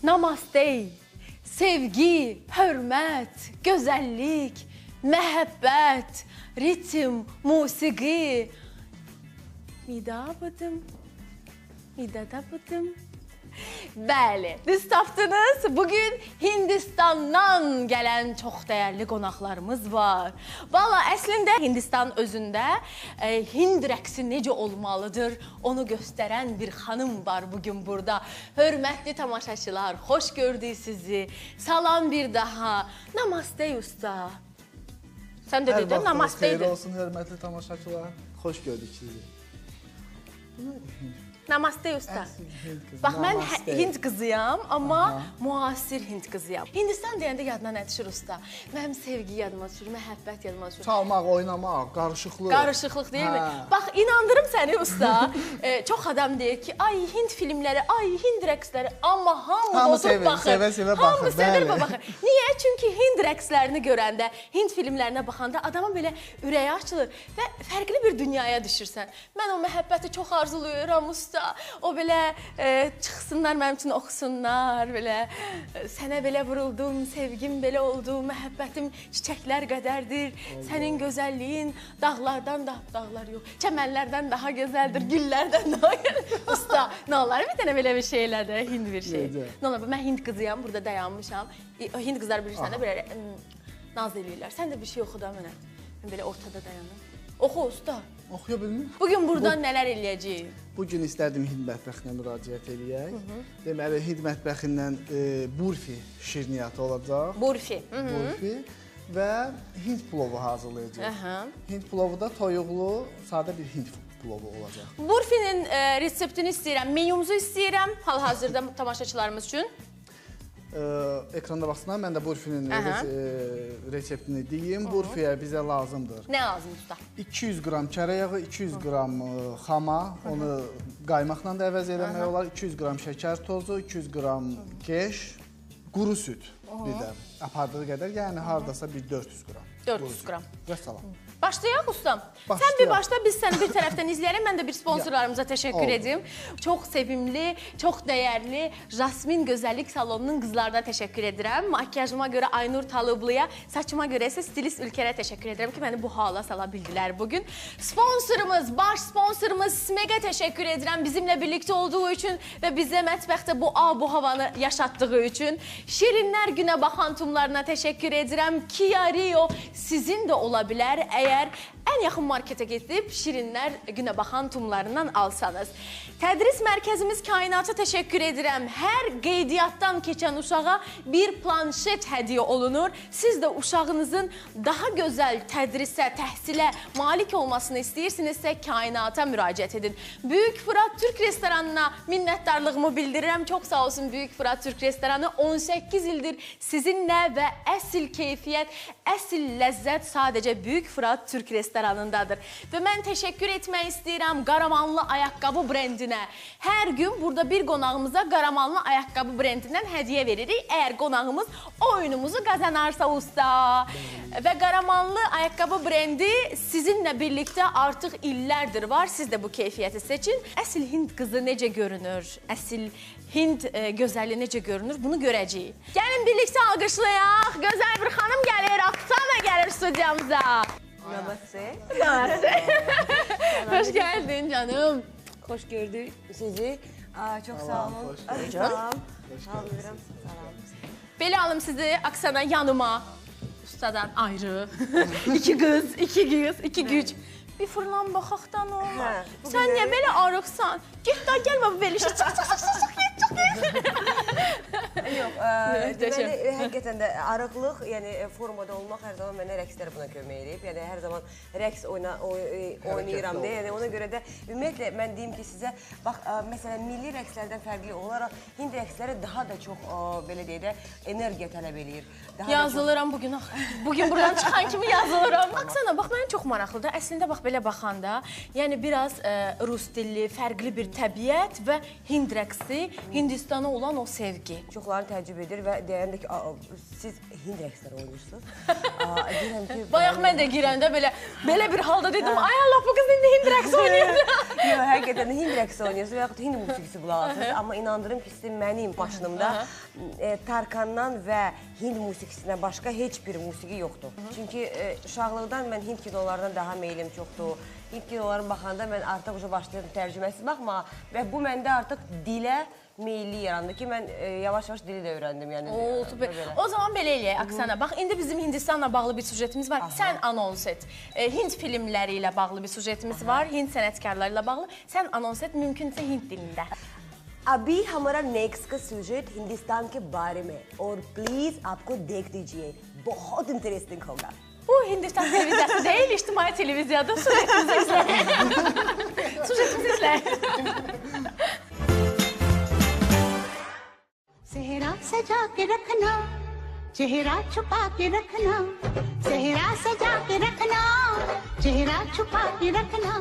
Namaste, sevgi, hörmət, gözəllik, məhəbbət, ritm, musiqi. Midabıdım, midadabıdım. Bəli, düz tapdınız. Bugün Hindistandan gələn çox dəyərli qonaqlarımız var. Valla, əslində Hindistan özündə Hind rəqsi necə olmalıdır, onu göstərən bir xanım var bugün burada. Hörmətli tamaşaçılar, xoş gördük sizi. Salam bir daha. Namaste usta. Sən də dedin, namaste Xeyir idin. olsun, hörmətli tamaşaçılar. Xoş gördük sizi. Namaste usta. Hind Bax, mən Namaste. Hind qızıyam, amma müasir Hind qızıyam. Hindistan deyəndə yadına nə düşür usta? Mənim sevgi yadıma düşür, məhəbbət yadıma düşür. Çalmaq, oynamaq, qarışıqlıq. Qarışıqlıq deyilmi? Hə. Bax, inandırım səni usta. Çox adam deyir ki, ay Hind filmləri, ay Hind rəqsləri, amma hamı Hamı oturub sevir, baxır. sevə-sevə Hamı baxır, sevir və bəli. baxır. Niyə? Çünki Hind rəqslərini görəndə, Hind filmlərinə baxanda adamın belə ürəyi açılır və fərqli bir dünyaya düşürsən. Mən o məhəbbəti çox arzulayıram usta. O belə çıxsınlar mənim üçün oxusunlar, belə sənə belə vuruldum, sevgim belə oldu, məhəbbətim çiçəklər qədərdir. Sənin gözəlliyin dağlardan da, dağlar yox, çəmənlərdən daha gözəldir, güllərdən daha gözəldir. Usta, nə olar bir dənə belə bir şey elədi, Hind bir şey. Nə olar, mən Hind qızıyam, burada dayanmışam. Hind qızlar bilirsən də belə naz eləyirlər. Sən də bir şey oxu da mənə. Mən belə ortada dayanım. Oxu usta. Oxuya bilmir? Bugün buradan nələr eləyəcəyik? Bugün istərdim Hind mətbəxinə müraciət eləyək. Deməli, Hind mətbəxindən burfi şirniyyatı olacaq. Burfi. Burfi və Hind plovu hazırlayacağıq. Hind plovu da toyuqlu, sadə bir Hind plovu olacaq. Burfinin reseptini istəyirəm, menyumuzu istəyirəm hal-hazırda tamaşaçılarımız üçün. Ekranda baxsınlar, mən də burfinin reseptini deyim. Burfiyə bizə lazımdır. Nə lazım usta? 200 qram kərə yağı, 200 qram xama, onu qaymaqla da əvəz eləmək olar. 200 qram şəkər tozu, 200 qram keş, quru süd bir də apardığı qədər, yəni hardasa bir 400 qram. 400 qram. Və salam. Başlayaq ustam. Başlayaq. Sən bir başla, biz səni bir tərəfdən izləyəlim. Mən də bir sponsorlarımıza təşəkkür edim. Çox sevimli, çox dəyərli Jasmin Gözəllik Salonunun qızlarına təşəkkür edirəm. Makyajıma görə Aynur Talıblıya, saçıma görə isə stilist Ülkərə təşəkkür edirəm ki, məni bu hala sala bildilər bugün. Sponsorumuz, baş sponsorumuz Smegə təşəkkür edirəm bizimlə birlikdə olduğu üçün və bizə mətbəxdə bu havanı yaşatdığı üçün. Şirinlər Günə baxan tumlarına təşəkkür edirəm. Kia Rio sizin də ola bilər. Əgər ən yaxın marketə gedib Şirinlər Günə baxan tumlarından alsanız. Tədris mərkəzimiz Kainata təşəkkür edirəm. Hər qeydiyyatdan keçən uşağa bir planşet hədiyyə olunur. Siz də uşağınızın daha gözəl tədrisə, təhsilə malik olmasını istəyirsinizsə Kainata müraciət edin. Böyük Fırat Türk restoranına minnətdarlığımı bildirirəm. Çox sağ olsun Böyük Fırat Türk restoranı. 18 ildir sizinlə və əsl keyfiyyət, əsl ləzzət sadəcə Böyük Fırat Türk restoranındadır. Və mən təşəkkür etmək istəyirəm Qaramanlı ayaqqabı brendinə. Hər gün burada bir qonağımıza Qaramanlı ayaqqabı brendindən hədiyyə veririk. Əgər qonağımız oyunumuzu qazanarsa usta. Və Qaramanlı ayaqqabı brendi sizinlə birlikdə artıq illərdir var. Siz də bu keyfiyyəti seçin. Əsl Hind qızı necə görünür? Əsl Hind gözəli necə görünür? Bunu görəcəyik. Gəlin birlikdə alqışlayaq. Gözəl bir xanım gəlir, Oksana gəlir studiyamıza. Namaste. Namaste. Hoş geldin canım. Hoş gördük sizi. Çok sağ olun. Salam. Salam. Belə alım sizi Oksana yanıma. Ustadan ayrı. İki qız, iki güc. Bir fırlan baxaqdan o. Sən niyə belə arıqsan? Get da gəlmə bu belə işə. Çıx. Yox, deməli, həqiqətən də arıqlıq, yəni formada olmaq hər zaman mənə rəqslər buna kömək edib. Yəni, hər zaman rəqs oynayıram deyə. Yəni, ona görə də ümumiyyətlə, mən deyim ki, sizə, bax, məsələn, milli rəqslərdən fərqli olaraq Hind rəqsləri daha da çox, belə deyə də, energiya tələb eləyir. Yazılıram bugün, bugün buradan çıxan kimi yazılıram. Oksana, bax, mənə çox maraqlıdır. Əslində, bax, belə baxanda, yəni, biraz rus dilli, fərqli bir təbiət və Hind rəqsi, Hindistana olan o sevgi. Çoxların təəccüb təəccüb edir və deyəndə ki, siz Hind rəqsləri oynayırsınız. Deyirəm ki, Bayaq mən də girəndə belə bir halda dedim, ay Allah, bu qız indi Hind rəqsi oynayırdı. Yox, həqiqətən Hind rəqsi oynayırsınız və yaxud Hind musiqisi qulaq asırsınız. Amma inandırım ki, sizin mənim başınımda Tarkandan və Hind musiqisinə başqa heç bir musiqi yoxdur. Çünki uşaqlıqdan mən Hind kinolardan daha meylim çoxdur. Hind kinolarına baxanda mən artıq başlayırdım tərcüməsiz baxmağa və bu məndə artıq dilə meyilli yarandı ki, mən yavaş-yavaş dili də öyrəndim. O zaman belə eləyək, Aksana. Bax, indi bizim Hindistanla bağlı bir sujetimiz var. Sən anons et. Hind filmləri ilə bağlı bir sujetimiz var, Hind sənətkarları ilə bağlı. Sən anons et, mümkünsə Hind dilində. अभी हमारा नेक्स्ट का सुजेट हिंदुस्तान के बारे में और प्लीज आपको देख दीजिए बहुत इंटरेस्टिंग होगा Bu Hindistan televiziyası değil, ictimai televiziyadır. Sujetimizi izləyin. Sujetimizi izləyin. सेहरा सजा के रखना चेहरा छुपा के रखना सेहरा सजा के रखना चेहरा छुपा के रखना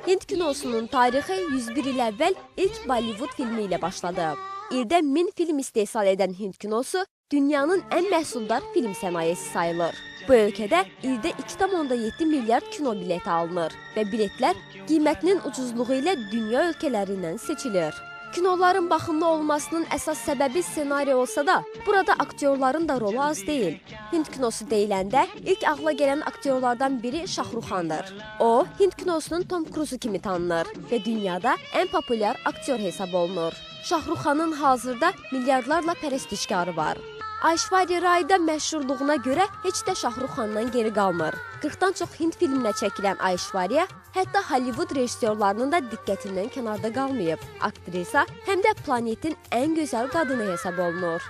Hind kinosunun tarixi 101 il əvvəl ilk Bollywood filmi ilə başladı. İldə 1000 film istehsal edən Hind kinosu dünyanın ən məhsuldar film sənayesi sayılır. Bu ölkədə ildə 2,7 milyard kino bileti alınır və biletlər qiymətinin ucuzluğu ilə dünya ölkələrindən seçilir. Kinoların baxımlı olmasının əsas səbəbi ssenari olsa da, burada aktyorların da rolu az deyil. Hind kinosu deyiləndə ilk ağla gələn aktyorlardan biri Shah Rukh Khandır. O, Hind kinosunun Tom Cruise kimi tanınır və dünyada ən populyar aktyor hesab olunur. Shah Rukh Khanın hazırda milyardlarla pərəstişkarı var. Aishwarya Rai da məşhurluğuna görə heç də Shah Rukh Khandan geri qalmır. 40-dan çox Hind filminə çəkilən Aishwarya hətta Hollywood rejissorlarının da diqqətindən kənarda qalmayıb. Aktrisa həm də planetin ən gözəl qadını hesab olunur.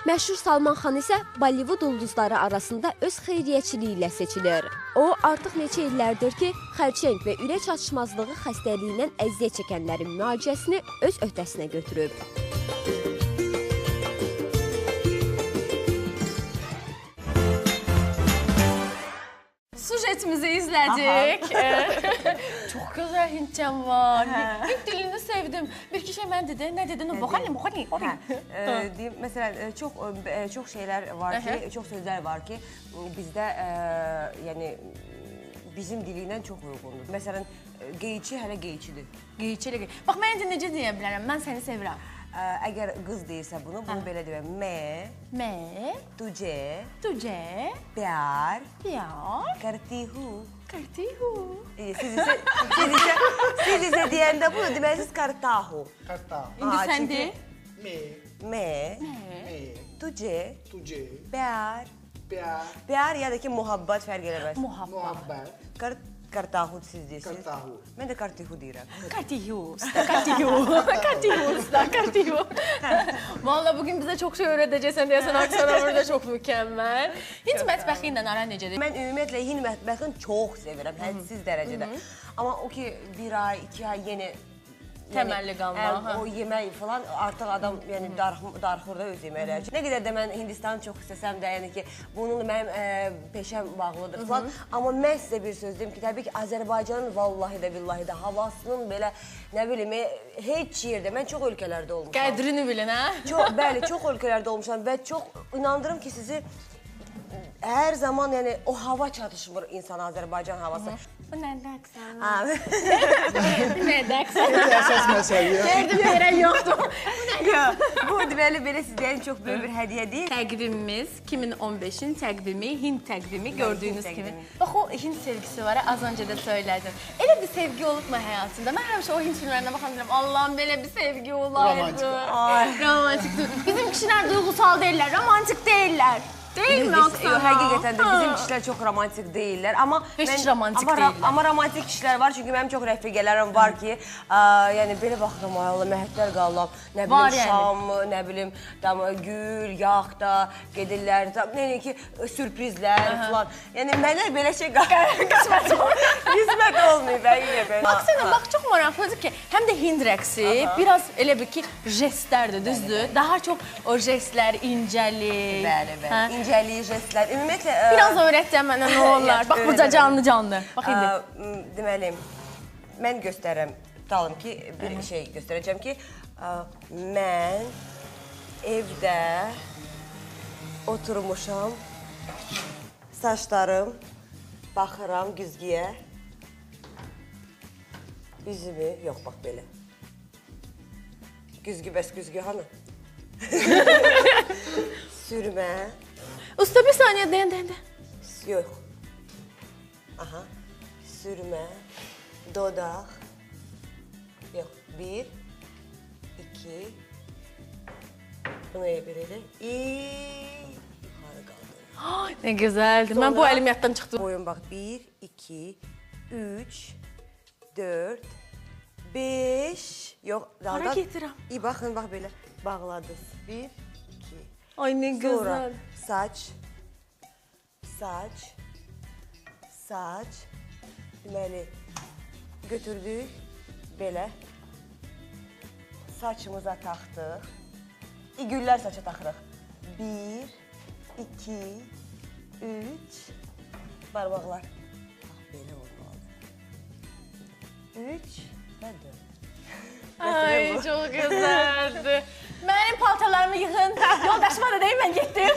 Məşhur Salman Khan isə Bollywood ulduzları arasında öz xeyriyyəçiliyi ilə seçilir. O, artıq neçə illərdir ki, xərçəng və ürək çatışmazlığı xəstəliyindən əziyyət çəkənlərin müalicəsini öz öhdəsinə götürüb. Sujetimizi izlədik. Çox gözəl Hindcəm var. Hind dilini sevdim. Bir-iki şey mən dedi. Nə dedin? Boxani. Məsələn, çox şeylər var ki, çox sözlər var ki, bizdə bizim dilindən çox uyğundur. Məsələn, qeyçi hələ qeyçidir. Qeyçi. Bax, mən indi necə deyə bilərəm? Mən səni sevirəm. Əgər qız deyirsə bunu belə deyəm. मैं तुझे प्यार करती हूँ Siz isə deyəndə bunu deməlisiz kartahu. İndi sən de. मैं तुझे प्यार ya da ki muhabbət fərq eləməz. Muhabbət. Kartahu siz deyirsiniz. Mən də kartihu deyirəm. Kartihu. Vallahi bugün bize çok şey öğreteceksin deyəsən, Aksana burada çok mükemmel. Hind mətbəxi ilə aran necədir? Mən ümumiyyətlə Hind mətbəxini çox sevirəm, hədsiz dərəcədə. Amma o ki, bir ay, 2 ay yeni təməlli qalmaq. O yemək falan artıq adam darıxır da öz yeməkləri. Nə qədər də mən Hindistanı çox istəsəm də, yəni ki, bununla mənim peşəm bağlıdır falan. Amma mən sizə bir söz deyim ki, təbii ki, Azərbaycanın vallahi də billahi də havasının belə, nə bilim, heç yerdə, mən çox ölkələrdə olmuşam. Qədrini bilin, hə? Bəli, çox ölkələrdə olmuşam və çox inandırım ki, sizi hər zaman o hava çatışmır insana, Azərbaycan havası. Bu nədə Aksana? Nədə Aksana? Əsas məsələ. Verdim, verən yoxdur. Bu deməli belə sizə çox böyük bir hədiyyə deyil. Təqvimimiz 2015-in təqvimi, Hind təqvimi gördüyünüz kimi. Bax, o Hind sevgisi var, az önce də söylədim. Elə bir sevgi olub mu həyatında? Mən həmişə o Hind filmlərinə baxan deyirəm, Allah'ım belə bir sevgi olaydı. Romantik. Bizim kişilər duygusal deyirlər, romantik deyirlər. Deyil mi Aksana? Həqiqətən də bizim kişilər çox romantik deyirlər. Heç romantik deyirlər. Amma romantik kişilər var, çünki mənim çox rəfiqələrim var ki, yəni belə baxıram, ay Allah, məhətlər qalıram, nə bilim, şam, nə bilim, gül, yaxda gedirlər, nə ki, sürprizlər falan. Yəni mənə belə şey qismət olmayıb, həqiqətən. Aksana, bax, çox maraqlıdır ki, həm də Hind rəqsi, biraz elə bir ki, jestlərdir, düzdür? Daha çox o jestlər, incəlik. Bəli. İncəliyi, jestlər, ümumiyyətlə... Biraz öyrətdən mənə nə olar? Bax, burada canlı. Bax, indi. Deməli, mən göstərəm, tutalım ki, bir şey göstərəcəm ki, mən evdə oturmuşam. Saçlarım, baxıram güzgüyə. Üzümü, yox bax belə. Güzgü bəs güzgü hanı? Sürmə. Usta bir saniye dayan. Yox. Aha. Sürmə. Dodaq. Yox. 1, 2. Bunu belə. Yuxarı qaldır. Ne güzeldi. Ben bu Sonra əliyyatdan çıxdım. Boyun bax 1, 2, 3, 4, 5. Yox, Hara getirəm? İyi baxın, bax belə bağladınız. 1, 2. Ay ne Sonra güzel. saç. Deməli, götürdük belə. Saçımıza taxdıq. Güllər saça taxırıq. 1, 2, 3. Barmaqlar. Bax, belə olmalı. 3 və 4. Ay çok güzeldi. Benim paltarlarımı yıkın. Yoldaşıma da değil ben gittim.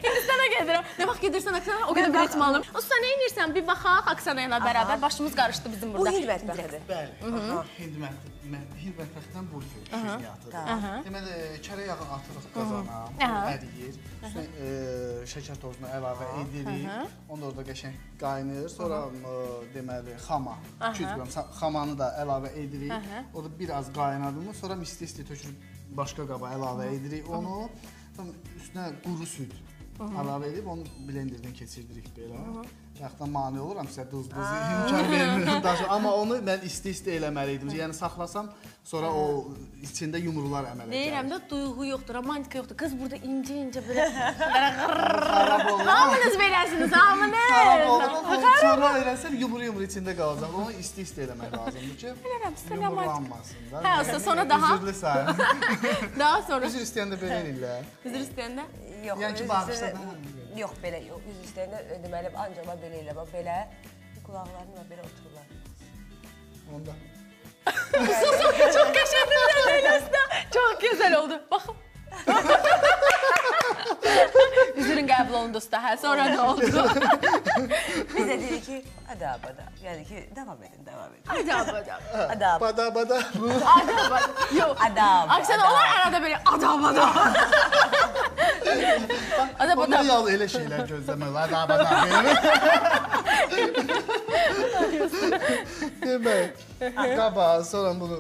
Hindistan'a gelirim. Ne vakit gidersen Aksana o kadar biletimi alırım. Usta ne inirsen bir bakaq Aksana'yla beraber. Başımız karıştı bizim Bu burada. Hind mətbəxidir. Bəli. Hind mətbəxindən bu cür şirniyyatdır. Deməli, kərə yağı atırıq qazana, əriyir. Üstünə şəkər tozunu əlavə edirik. Onu da orada qəşəng qaynayır. Sonra deməli, xama, 200 qram xamanı da əlavə edirik. Orada biraz qaynadı mı, sonra misli tökürüb başqa qaba əlavə edirik onu. Sonra üstünə quru süd əlavə edib onu blenderdən keçirdirik belə. Yaxdan mane oluram sizə duz imkan vermirəm daşı. Amma onu mən isti-isti eləməli idim. Yəni saxlasam sonra o içində yumrular əmələ gəlir. Deyirəm də duyğu yoxdur, romantika yoxdur. Qız burada incə belə Xarab olur. hamınız beləsiniz, hamınız. Xarab olur. Sonra eləsəm yumru içində qalacaq. Onu isti-isti eləmək lazımdır ki, yumrulanmasın da. Hə, usta, sonra daha- Üzürlü sayın. Daha sonra Üzür istəyəndə belə eləyirlər. üzr istəyəndə Yox, Yəni ki, üz bağışda üstə- Yox, belə yox. Üz üstəyində deməli ancaq belə elə bax belə qulaqlarına belə otururlar. Onda. çok teşekkürler usta. Çok güzel oldu. Bakın. Üzürün qəbul olundu usta. Hə, sonra nə oldu? Biz də dedik ki, adab. Yəni ki, davam edin. Adab. Adab. Bada. Yox. Adab. Aksana onlar arada böyle adab. Onda yal elə şeylər gözləmək olar. Bada. Demək, qaba, sonra bunu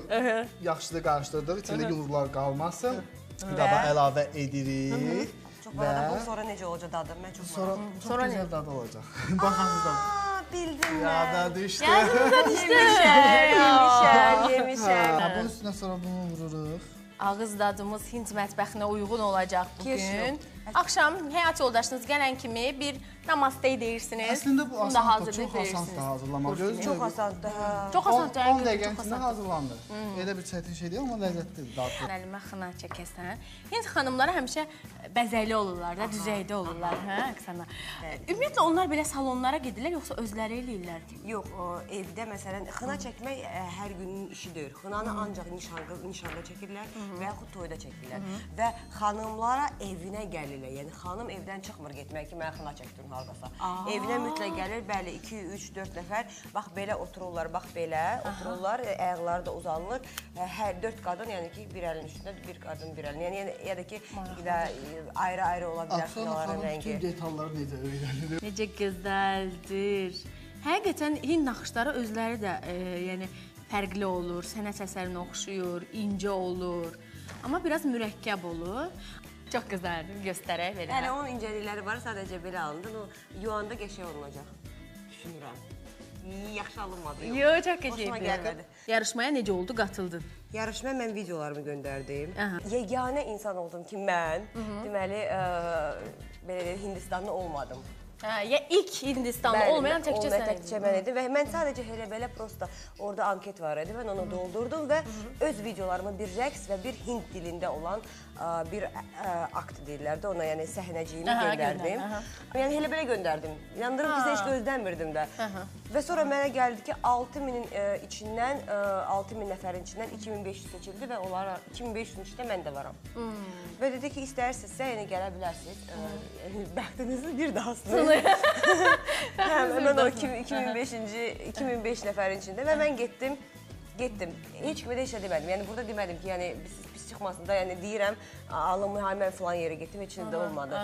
yaxşıca qarışdırdıq. İçində yumrular qalmasın. Qaba əlavə edirik. Çox bayağı sonra necə olacaq dadı? Mən çox Sonra çox gözəl dadı olacaq. Baxasınız da. Bildim mən. Yada düşdü. Yemişəm. Bunun üstünə sonra bunu vururuq. Ağız dadımız Hind mətbəxinə uyğun olacaq bugün. Keşke. Axşam həyat yoldaşınız gələn kimi bir namaste deyirsiniz. Əslində bu Bunu da asandır, çox hazırlayıb asandır verirsiniz. hazırlamaq. Gözləyir. Çox asandır. Çox 10 asan deyil, dəqiqənin çox içində asan. hazırlanır. Elə bir çətin şey deyil, amma ləzzətlidir, dadlı. Əlimə xına çəkəsən. Hind xanımları həmişə bəzəkli olurlar da, düzeydə olurlar, hə, Aksana? Ümumiyyətlə onlar belə salonlara gedirlər, yoxsa özləri eləyirlər? Yox, evdə məsələn xına çəkmək hər günün işi deyil. Xınanı ancaq nişanda çəkirlər və yaxud toyda çəkirlər. Və xanımlara evinə gəlirlər. Yəni xanım evdən çıxmır getmək ki, mən xına çəkdirim hardasa. Evinə mütləq gəlir, bəli 2, 3, 4 nəfər bax belə otururlar, bax belə otururlar, ayaqları da uzanılır. Hər 4 qadın, yəni ki, bir əlin üstündə, bir qadın bir əlin. Yəni ya da ki, ayrı-ayrı ola bilər Aksana xınaların xanım rəngi. bütün detalları necə öyrənir? Necə gözəldir. Həqiqətən Hind naxışları özləri də yəni fərqli olur, sənət əsərinə oxşuyur, incə olur. Amma biraz mürəkkəb olur. Çox gözəldir, göstərək belə. Yəni onun incəlikləri var, sadəcə belə alındı. Yuvanda qəşəng olunacaq. Düşünürəm. Yaxşı alınmadı. Yox, çox Hoşuma qəşəngdir. gəlmədi. Yarışmaya necə oldu, qatıldın? Yarışmaya mən videolarımı göndərdim. Aha. Yeganə insan oldum ki, mən deməli belə deyək Hindistanlı olmadım. Ya ilk Hindistanlı olmayan təkcə sən idin. Təkcə mən idim və mən sadəcə elə-belə prosta orada anket var idi, mən onu doldurdum və öz videolarımı bir rəqs və bir Hind dilində olan bir akt deyirlərdi, ona yəni səhnəciyimi göndərdim. Yəni elə-belə göndərdim, inandırım ki, heç gözləmirdim də. Və sonra mənə gəldi ki, 6000-in içindən, 6000 nəfərin içindən 2500 seçildi və onlar 2500-ün içində mən də varam. Və dedi ki, istəyirsinizsə, yəni gələ bilərsiniz, bəxtinizi bir daha sınır. Mən o 2005 nəfərin içində və mən getdim. Heç kimə də heç nə demədim. Yəni burada demədim ki, yəni pis çıxmasın da, yəni deyirəm, alımı mən falan yerə getdim, heç nə də olmadı.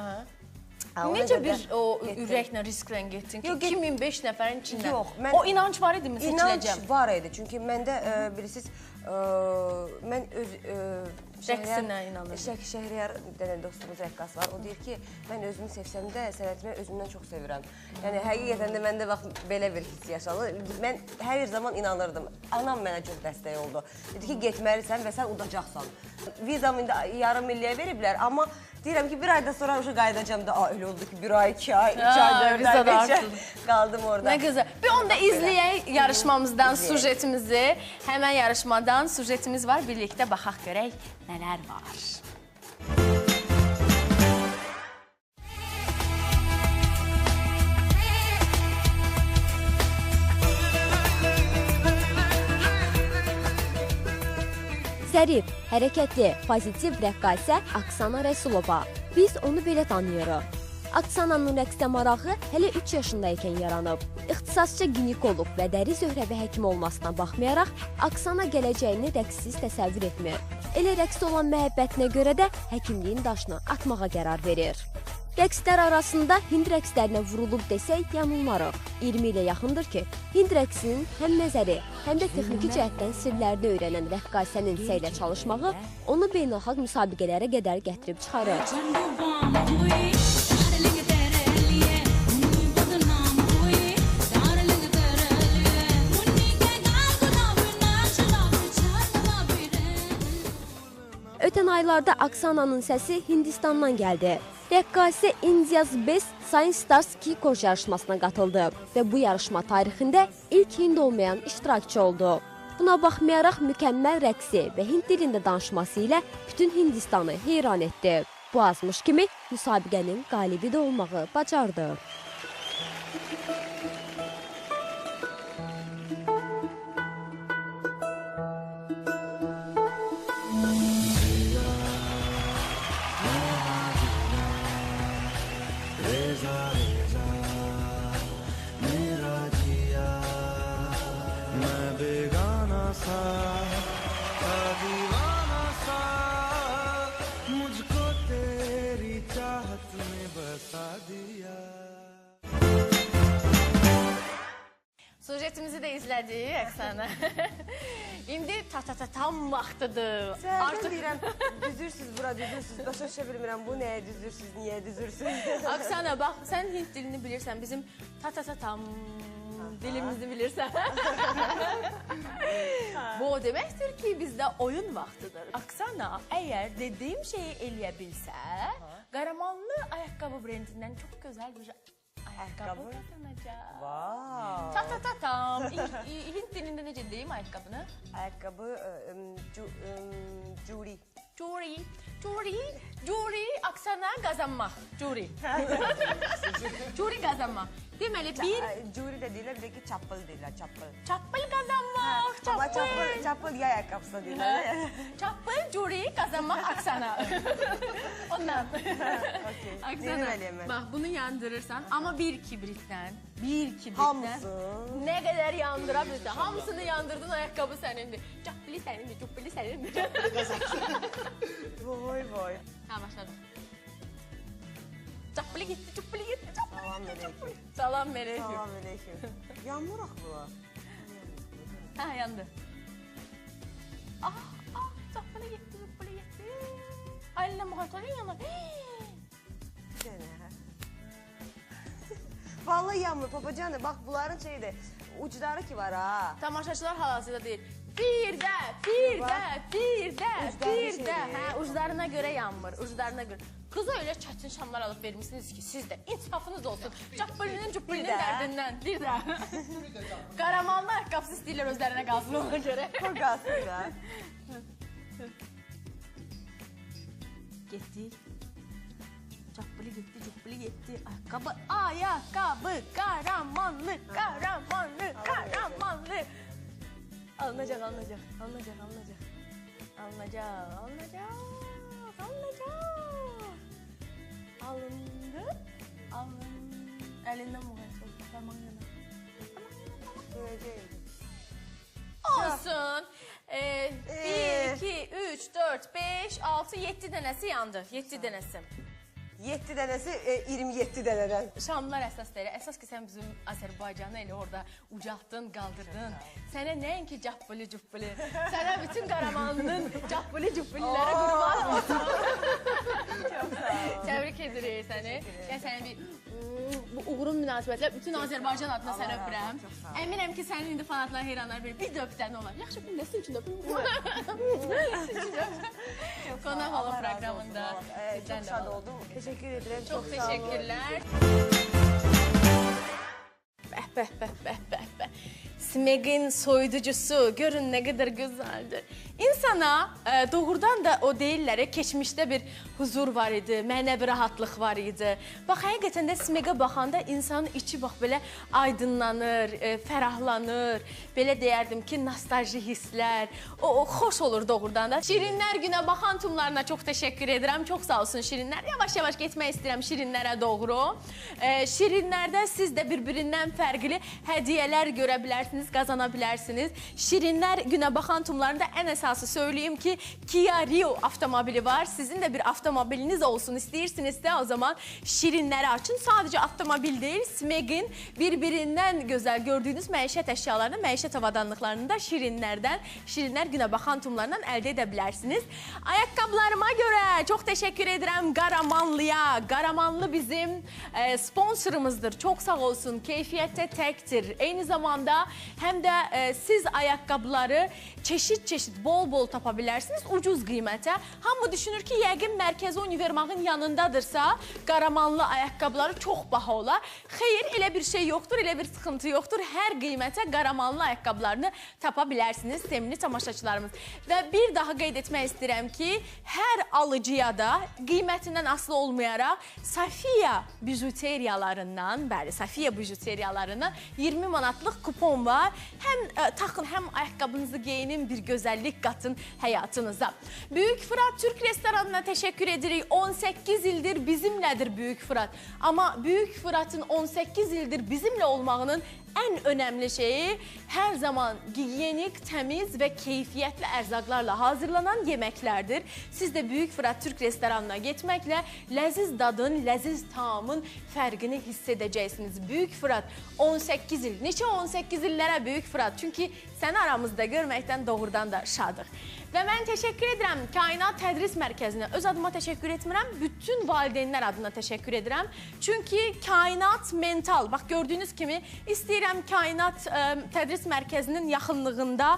Necə bir o ürəklə, risklə getdin ki, 2005 nəfərin içində? Yox, o inanc var idi mi seçiləcəm? İnanc var idi, çünki məndə bilirsiniz, mən öz rəqsinə inanırdım. Şəhriyar dənə dostumuz rəqqas var, o deyir ki, mən özümü sevsəm də sənətimi özümdən çox sevirəm. Yəni, həqiqətən də məndə vaxt belə bir hiss yaşanır. Mən hər zaman inanırdım. Anam mənə çox dəstək oldu. Dedi ki, getməlisən və sən udacaqsan. Vizamı indi yarım illiyə veriblər, amma deyirəm ki, bir aydan sonra qayıdacam da, öyle oldu ki, bir ay, 2 ay, 3 ay, 4 ay, 5 ay qaldım orada. Nə gözəl. Bir onda izləyək yarışmamızdan sujetimizi. Həmən yarışmadan sujetimiz var, birlikdə baxaq görək nələr var. Zərif, hərəkətli, pozitiv rəqqasə Aksana Rəsulova. Biz onu belə tanıyırıq. Aksananın rəqsdə marağı hələ 3 yaşındaykən yaranıb. İxtisasca ginekoloq və dəri zöhrəvi həkimi olmasına baxmayaraq, Aksana gələcəyini rəqssiz təsəvvür etmir. Elə rəqsə olan məhəbbətinə görə də həkimliyin daşını atmağa qərar verir. Rəqslər arasında Hind rəqslərinə vurulub desək yanılmarıq. 20 ilə yaxındır ki, Hind rəqsinin həm nəzəri, həm də texniki cəhətdən sirlərini öyrənən rəqqasənin səylə çalışmağı onu beynəlxalq müsabiqələrə qədər gətirib çıxarır. Ötən aylarda Aksananın səsi Hindistandan gəldi. Rəqqasə India's Best Science Stars Kikoş yarışmasına qatıldı və bu yarışma tarixində ilk Hind olmayan iştirakçı oldu. Buna baxmayaraq mükəmməl rəqsi və Hind dilində danışması ilə bütün Hindistanı heyran etdi. Bu azmış kimi müsabiqənin qalibi də olmağı bacardı. Sujetimizi də izlədik, Aksana. İndi tam vaxtıdır. Səhərdən deyirəm, düzürsüz bura, düzürsüz. Başa düşə bilmirəm, bu nəyə düzürsüz, niyə düzürsüz? Aksana, bax, sən Hind dilini bilirsən, bizim tam dilimizi bilirsən. Bu o deməkdir ki, bizdə oyun vaxtıdır. Aksana, əgər dediyim şeyi eləyə bilsə, Qaramanlı ayaqqabı brendindən çox gözəl bir ayaqqabı qazanacaq. Vau! Tam. Hind dilində necə deyim ayaqqabını? Ayaqqabı, Juri. Juri, Aksana qazanmaq. Juri. Juri qazanmaq. Deməli, bir... Juri də deyirlər, bir də ki, çappıl deyirlər, çappıl. Çappıl qazanmaq, Amma çappıl yay ayaqqabısı deyirlər. Çappıl, Juri qazanmaq, Aksana. Ondan. Aksana, bax, bunu yandırırsan, amma bir kibritdən. Hamısı. Nə qədər yandıra bilirsən, hamısını yandırdın, ayaqqabı sənindir. Çappılı sənindir, çuppılı sənindir. Voy. Ha, başladım. Çappılı gitti, çuppılı gitti. Salam Salam aleyküm. aleyküm. Yanmıraq bula. Ha, yandı. Çappılı gitti, çuppılı gitti. Aylinə müxaçların yanır. Vallahi yanmır, papacanı. Bax, bunların şeydir, ucları ki var ha. Tamaşaçılar hal-hazırda deyir. Bir də. Hə, uclarına görə yanmır, uclarına görə. Qıza elə çətin şamlar alıb vermişsiniz ki, siz də insafınız olsun. Cəbbəlinin dərdindən. Bir də. Qaramanlı ayaqqabısı istəyirlər özlərinə qalsın ona görə. Qoy qalsın da. Getdi. Cəbbeli getdi. Ayaqqabı, qaramanlı. Alınacaq. Alındı. Əlindən müğayət oldu. Olsun. 1, 2, 3, 4, 5, 6, 7 dənəsi yandı. 7 dənəsi. 7 dənəsi 27 dənədən. Şamlar əsas deyil. Əsas ki, sən bizim Azərbaycanı elə orada ucaltdın, qaldırdın. Sənə nəinki cəbbeli-cübbeli, sənə bütün Qaramanlının cəbbeli-cübbeliləri qurban olsun. Təbrik edirik səni. Gəl sənə bir bu uğurun münasibətlə bütün Azərbaycan adına sənə öpürəm. Əminəm ki, sənin indi fanatlar, heyranlar bir döpdən olar. Yaxşı, bir nəsin üçün öpürüm. Qonaq olun proqramında. Çox şad oldum. Teşekkür ederim. Çox təşəkkürlər. Bəh. Smegin soyuducusu, görün nə qədər gözəldir. İnsana doğrudan da o deyirlər, keçmişdə bir huzur var idi, mənəvi rahatlıq var idi. Bax, həqiqətən də Smegə baxanda insanın içi bax belə aydınlanır, fərahlanır. Belə deyərdim ki, nostalji hisslər, o xoş olur doğrudan da. Şirinlər günə baxan tümlarına çox təşəkkür edirəm. Çox sağ olsun Şirinlər. Yavaş-yavaş getmək istəyirəm Şirinlərə doğru. Şirinlərdə siz də bir-birindən fərqli hədiyyələr görə bilərsiniz, qazana bilərsiniz. Şirinlər günə baxan tümlarında ən əsası söyləyim ki, Kia Rio avtomobili var. Sizin də bir avtomobiliniz olsun istəyirsinizsə, o zaman Şirinləri açın. Sadəcə avtomobil deyil, Smegin bir-birindən gözəl gördüyünüz məişət əşyalarını, məişət avadanlıqlarını da Şirinlər günə baxan tümlarından əldə edə bilərsiniz. Ayaqqabılarıma görə çox təşəkkür edirəm Qaramanlıya. Qaramanlı bizim sponsorumuzdur. Çox sağ olsun, keyfiyyətdə təkdir. Eyni zamanda həm də siz ayaqqabıları çeşid-çeşid, bol-bol tapa bilərsiniz ucuz qiymətə. Hamı düşünür ki, yəqin Mərkəzi Univermağın yanındadırsa, Qaramanlı ayaqqabıları çox baha olar. Xeyr, elə bir şey yoxdur, elə bir sıxıntı yoxdur. Hər qiymətə Qaramanlı ayaqqabılarını tapa bilərsiniz, sevimli tamaşaçılarımız. Və bir daha qeyd etmək istəyirəm ki, hər alıcıya da qiymətindən asılı olmayaraq Safiya bijuteriyalarından, bəli, Safiya bijuteriyalarından 20 manatlıq kupon var. Həm taxın, həm ayaqqabınızı geyinin, bir gözəllik qatın həyatınıza. Böyük Fırat Türk restoranına təşəkkür edirik. 18 ildir bizimlədir Böyük Fırat. Amma Böyük Fıratın 18 ildir bizimlə olmağının ən önəmli şeyi hər zaman gigiyenik, təmiz və keyfiyyətli ərzaqlarla hazırlanan yeməklərdir. Siz də Böyük Fırat Türk restoranına getməklə ləziz dadın, ləziz tamın fərqini hiss edəcəksiniz. Böyük Fırat 18 il. Neçə 18 illərə Böyük Fırat? Çünki səni aramızda görməkdən doğrudan da şadıq. Və mən təşəkkür edirəm Kainat Tədris Mərkəzinə. Öz adıma təşəkkür etmirəm, bütün valideynlər adına təşəkkür edirəm. Çünki Kainat mental, bax gördüyünüz kimi istəyirəm Kainat Tədris Mərkəzinin yaxınlığında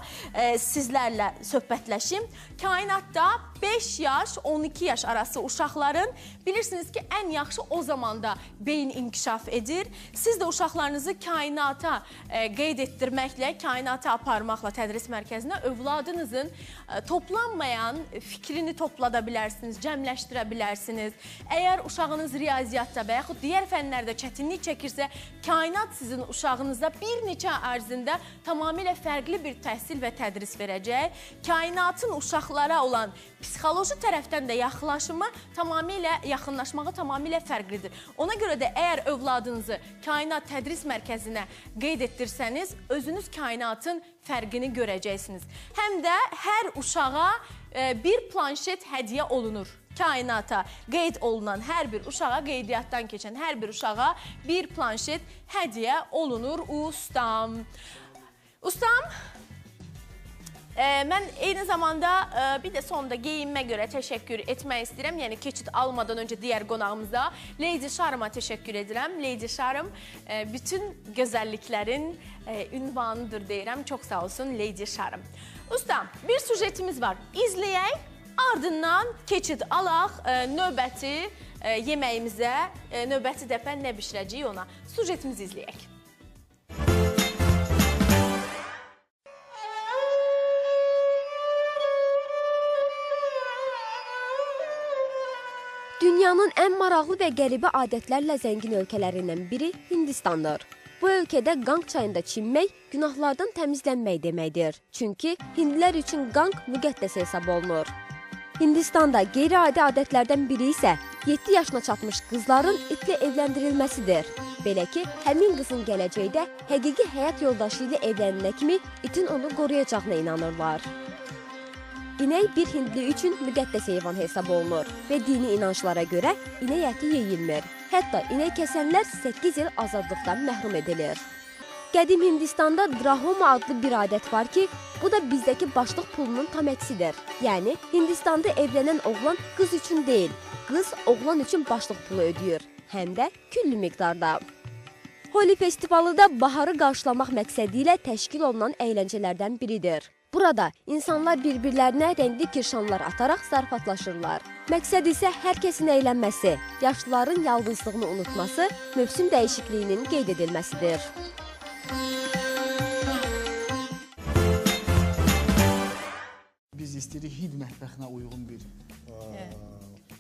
sizlərlə söhbətləşim. Kainatda 5 yaş, 12 yaş arası uşaqların bilirsiniz ki, ən yaxşı o zamanda beyin inkişaf edir. Siz də uşaqlarınızı kainata qeyd etdirməklə, kainata aparmaqla tədris mərkəzinə övladınızın toplanmayan fikrini toplada bilərsiniz, cəmləşdirə bilərsiniz. Əgər uşağınız riyaziyyatda və yaxud digər fənlərdə çətinlik çəkirsə, kainat sizin uşağınıza bir neçə ərzində tamamilə fərqli bir təhsil və tədris verəcək. Kainatın uşaqlara olan psixoloji tərəfdən də yaxınlaşmağı tamamilə fərqlidir. Ona görə də əgər övladınızı kainat tədris mərkəzinə qeyd etdirsəniz, özünüz kainatın fərqini görəcəksiniz. Həm də hər uşağa bir planşet hədiyyə olunur. Kainata qeyd olunan hər bir uşağa, qeydiyyatdan keçən hər bir uşağa bir planşet hədiyyə olunur ustam. Ustam, Mən eyni zamanda bir də sonda geyinmə görə təşəkkür etmək istəyirəm. Yəni keçid almadan öncə digər qonağımıza Lady Charm'a təşəkkür edirəm. Lady Charm bütün gözəlliklərin ünvanıdır deyirəm. Çox sağ olsun Lady Charm. Usta, bir sujetimiz var. İzləyək, ardından keçid alaq növbəti yeməyimizə, növbəti dəfə nə bişirəcəyik ona. Sujetimizi izləyək. Dünyanın ən maraqlı və qəribə adətlərlə zəngin ölkələrindən biri Hindistandır. Bu ölkədə qanq çayında çimmək günahlardan təmizlənmək deməkdir. Çünki hindlilər üçün qanq müqəddəs hesab olunur. Hindistanda qeyri-adi adətlərdən biri isə 7 yaşına çatmış qızların itlə evləndirilməsidir. Belə ki, həmin qızın gələcəkdə həqiqi həyat yoldaşı ilə evlənənə kimi itin onu qoruyacağına inanırlar. İnək bir hindli üçün müqəddəs heyvan hesab olunur və dini inanclara görə inək əti yeyilmir. Hətta inək kəsənlər 8 il azadlıqdan məhrum edilir. Qədim Hindistanda drahoma adlı bir adət var ki, bu da bizdəki başlıq pulunun tam əksidir. Yəni, Hindistanda evlənən oğlan qız üçün deyil, qız oğlan üçün başlıq pulu ödəyir, həm də küllü miqdarda. Holi festivalı da baharı qarşılamaq məqsədi ilə təşkil olunan əyləncələrdən biridir. Burada insanlar bir-birlərinə rəngli kirşanlar ataraq zarafatlaşırlar. Məqsəd isə hər kəsin əylənməsi, yaşlıların yalnızlığını unutması, mövsüm dəyişikliyinin qeyd edilməsidir. Biz istəyirik Hind mətbəxinə uyğun bir